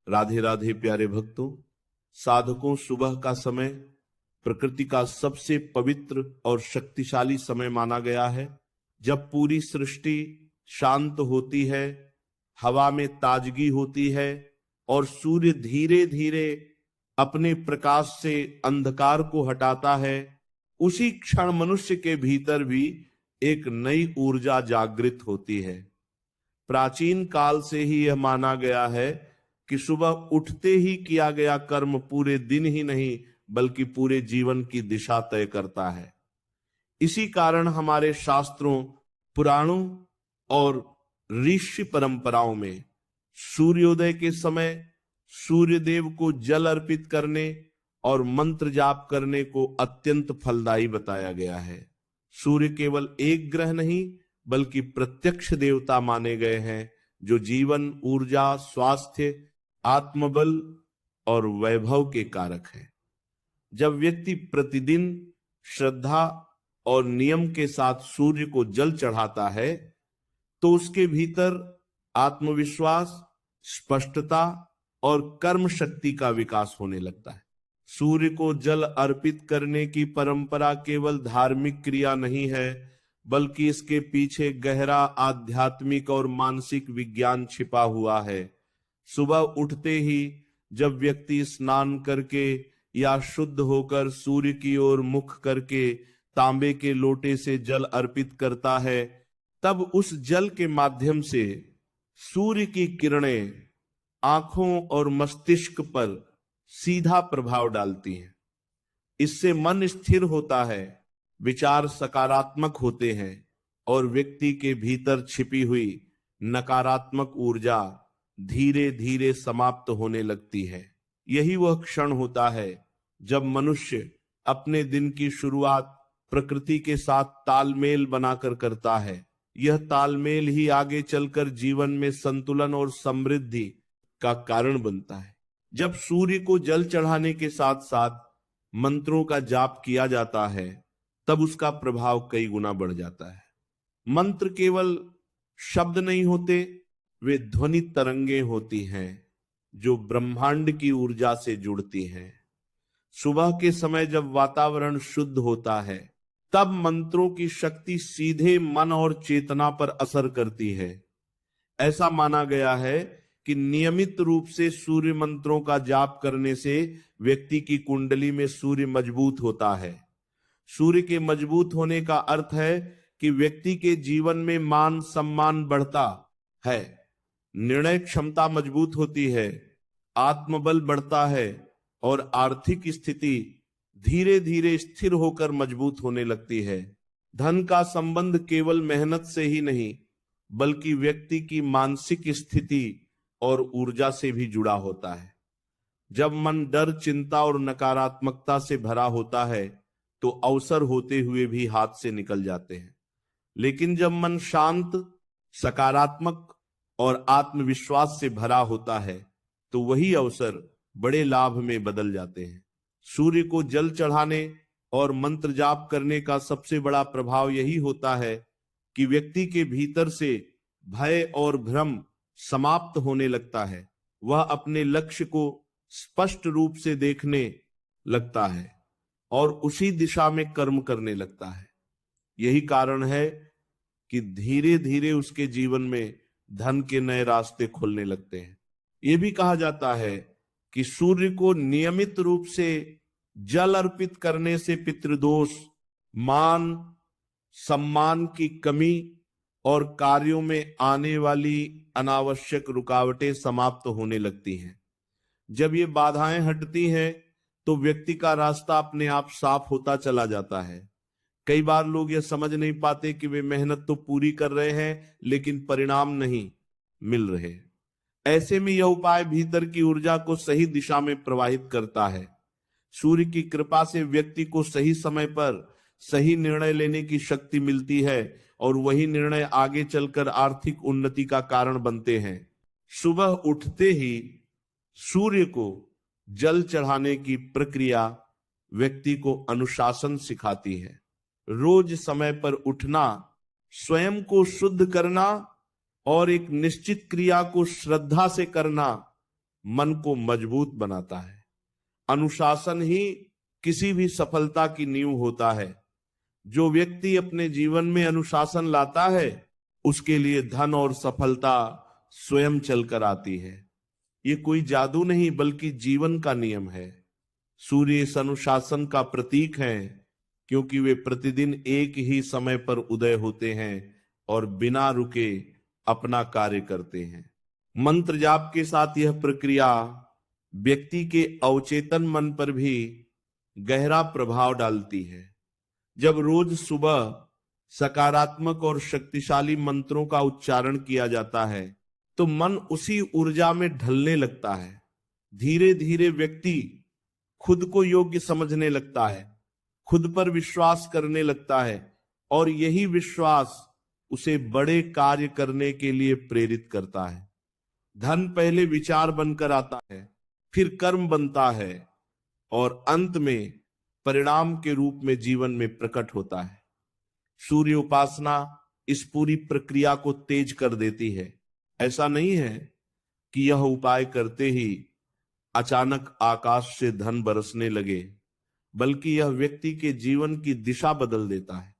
राधे राधे प्यारे भक्तों, साधकों, सुबह का समय प्रकृति का सबसे पवित्र और शक्तिशाली समय माना गया है। जब पूरी सृष्टि शांत होती है, हवा में ताजगी होती है और सूर्य धीरे धीरे अपने प्रकाश से अंधकार को हटाता है, उसी क्षण मनुष्य के भीतर भी एक नई ऊर्जा जागृत होती है। प्राचीन काल से ही यह माना गया है कि सुबह उठते ही किया गया कर्म पूरे दिन ही नहीं बल्कि पूरे जीवन की दिशा तय करता है। इसी कारण हमारे शास्त्रों, पुराणों और ऋषि परंपराओं में सूर्योदय के समय सूर्य देव को जल अर्पित करने और मंत्र जाप करने को अत्यंत फलदायी बताया गया है। सूर्य केवल एक ग्रह नहीं बल्कि प्रत्यक्ष देवता माने गए हैं, जो जीवन, ऊर्जा, स्वास्थ्य, आत्मबल और वैभव के कारक है। जब व्यक्ति प्रतिदिन श्रद्धा और नियम के साथ सूर्य को जल चढ़ाता है तो उसके भीतर आत्मविश्वास, स्पष्टता और कर्म शक्ति का विकास होने लगता है। सूर्य को जल अर्पित करने की परंपरा केवल धार्मिक क्रिया नहीं है बल्कि इसके पीछे गहरा आध्यात्मिक और मानसिक विज्ञान छिपा हुआ है। सुबह उठते ही जब व्यक्ति स्नान करके या शुद्ध होकर सूर्य की ओर मुख करके तांबे के लोटे से जल अर्पित करता है, तब उस जल के माध्यम से सूर्य की किरणें आंखों और मस्तिष्क पर सीधा प्रभाव डालती हैं। इससे मन स्थिर होता है, विचार सकारात्मक होते हैं और व्यक्ति के भीतर छिपी हुई नकारात्मक ऊर्जा धीरे धीरे समाप्त होने लगती है। यही वह क्षण होता है जब मनुष्य अपने दिन की शुरुआत प्रकृति के साथ तालमेल बनाकर करता है। यह तालमेल ही आगे चलकर जीवन में संतुलन और समृद्धि का कारण बनता है। जब सूर्य को जल चढ़ाने के साथ साथ मंत्रों का जाप किया जाता है, तब उसका प्रभाव कई गुना बढ़ जाता है। मंत्र केवल शब्द नहीं होते, वे ध्वनि तरंगे होती हैं जो ब्रह्मांड की ऊर्जा से जुड़ती हैं। सुबह के समय जब वातावरण शुद्ध होता है, तब मंत्रों की शक्ति सीधे मन और चेतना पर असर करती है। ऐसा माना गया है कि नियमित रूप से सूर्य मंत्रों का जाप करने से व्यक्ति की कुंडली में सूर्य मजबूत होता है। सूर्य के मजबूत होने का अर्थ है कि व्यक्ति के जीवन में मान सम्मान बढ़ता है, निर्णय क्षमता मजबूत होती है, आत्मबल बढ़ता है और आर्थिक स्थिति धीरे धीरे स्थिर होकर मजबूत होने लगती है। धन का संबंध केवल मेहनत से ही नहीं बल्कि व्यक्ति की मानसिक स्थिति और ऊर्जा से भी जुड़ा होता है। जब मन डर, चिंता और नकारात्मकता से भरा होता है तो अवसर होते हुए भी हाथ से निकल जाते हैं। लेकिन जब मन शांत, सकारात्मक और आत्मविश्वास से भरा होता है तो वही अवसर बड़े लाभ में बदल जाते हैं। सूर्य को जल चढ़ाने और मंत्र जाप करने का सबसे बड़ा प्रभाव यही होता है कि व्यक्ति के भीतर से भय और भ्रम समाप्त होने लगता है। वह अपने लक्ष्य को स्पष्ट रूप से देखने लगता है और उसी दिशा में कर्म करने लगता है। यही कारण है कि धीरे धीरे उसके जीवन में धन के नए रास्ते खुलने लगते हैं। ये भी कहा जाता है कि सूर्य को नियमित रूप से जल अर्पित करने से पितृदोष, मान सम्मान की कमी और कार्यों में आने वाली अनावश्यक रुकावटें समाप्त होने लगती हैं। जब ये बाधाएं हटती हैं तो व्यक्ति का रास्ता अपने आप साफ होता चला जाता है। कई बार लोग यह समझ नहीं पाते कि वे मेहनत तो पूरी कर रहे हैं लेकिन परिणाम नहीं मिल रहे। ऐसे में यह उपाय भीतर की ऊर्जा को सही दिशा में प्रवाहित करता है। सूर्य की कृपा से व्यक्ति को सही समय पर सही निर्णय लेने की शक्ति मिलती है और वही निर्णय आगे चलकर आर्थिक उन्नति का कारण बनते हैं। सुबह उठते ही सूर्य को जल चढ़ाने की प्रक्रिया व्यक्ति को अनुशासन सिखाती है। रोज समय पर उठना, स्वयं को शुद्ध करना और एक निश्चित क्रिया को श्रद्धा से करना, मन को मजबूत बनाता है। अनुशासन ही किसी भी सफलता की नींव होता है। जो व्यक्ति अपने जीवन में अनुशासन लाता है उसके लिए धन और सफलता स्वयं चलकर आती है। ये कोई जादू नहीं बल्कि जीवन का नियम है। सूर्य इस अनुशासन का प्रतीक है क्योंकि वे प्रतिदिन एक ही समय पर उदय होते हैं और बिना रुके अपना कार्य करते हैं। मंत्र जाप के साथ यह प्रक्रिया व्यक्ति के अवचेतन मन पर भी गहरा प्रभाव डालती है। जब रोज सुबह सकारात्मक और शक्तिशाली मंत्रों का उच्चारण किया जाता है तो मन उसी ऊर्जा में ढलने लगता है। धीरे धीरे व्यक्ति खुद को योग्य समझने लगता है, खुद पर विश्वास करने लगता है और यही विश्वास उसे बड़े कार्य करने के लिए प्रेरित करता है। धन पहले विचार बनकर आता है, फिर कर्म बनता है और अंत में परिणाम के रूप में जीवन में प्रकट होता है। सूर्य उपासना इस पूरी प्रक्रिया को तेज कर देती है। ऐसा नहीं है कि यह उपाय करते ही अचानक आकाश से धन बरसने लगे, बल्कि यह व्यक्ति के जीवन की दिशा बदल देता है।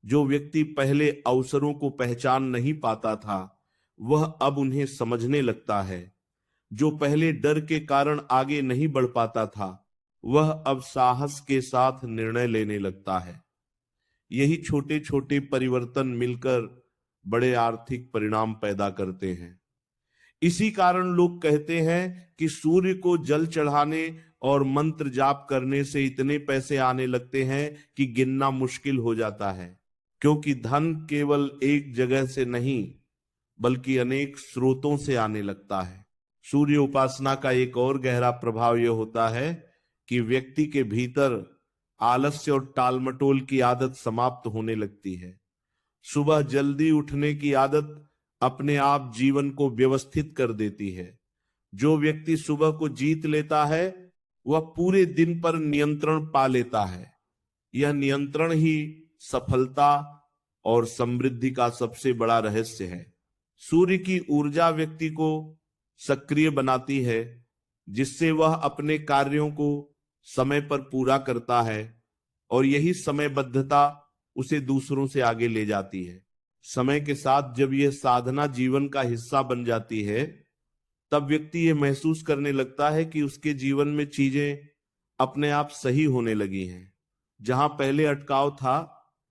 जो व्यक्ति पहले अवसरों को पहचान नहीं पाता था वह अब उन्हें समझने लगता है। जो पहले डर के कारण आगे नहीं बढ़ पाता था वह अब साहस के साथ निर्णय लेने लगता है। यही छोटे छोटे परिवर्तन मिलकर बड़े आर्थिक परिणाम पैदा करते हैं। इसी कारण लोग कहते हैं कि सूर्य को जल चढ़ाने और मंत्र जाप करने से इतने पैसे आने लगते हैं कि गिनना मुश्किल हो जाता है, क्योंकि धन केवल एक जगह से नहीं बल्कि अनेक स्रोतों से आने लगता है। सूर्य उपासना का एक और गहरा प्रभाव यह होता है कि व्यक्ति के भीतर आलस्य और टालमटोल की आदत समाप्त होने लगती है। सुबह जल्दी उठने की आदत अपने आप जीवन को व्यवस्थित कर देती है। जो व्यक्ति सुबह को जीत लेता है वह पूरे दिन पर नियंत्रण पा लेता है। यह नियंत्रण ही सफलता और समृद्धि का सबसे बड़ा रहस्य है। सूर्य की ऊर्जा व्यक्ति को सक्रिय बनाती है, जिससे वह अपने कार्यों को समय पर पूरा करता है और यही समयबद्धता उसे दूसरों से आगे ले जाती है। समय के साथ जब यह साधना जीवन का हिस्सा बन जाती है तब व्यक्ति यह महसूस करने लगता है कि उसके जीवन में चीजें अपने आप सही होने लगी हैं। जहां पहले अटकाव था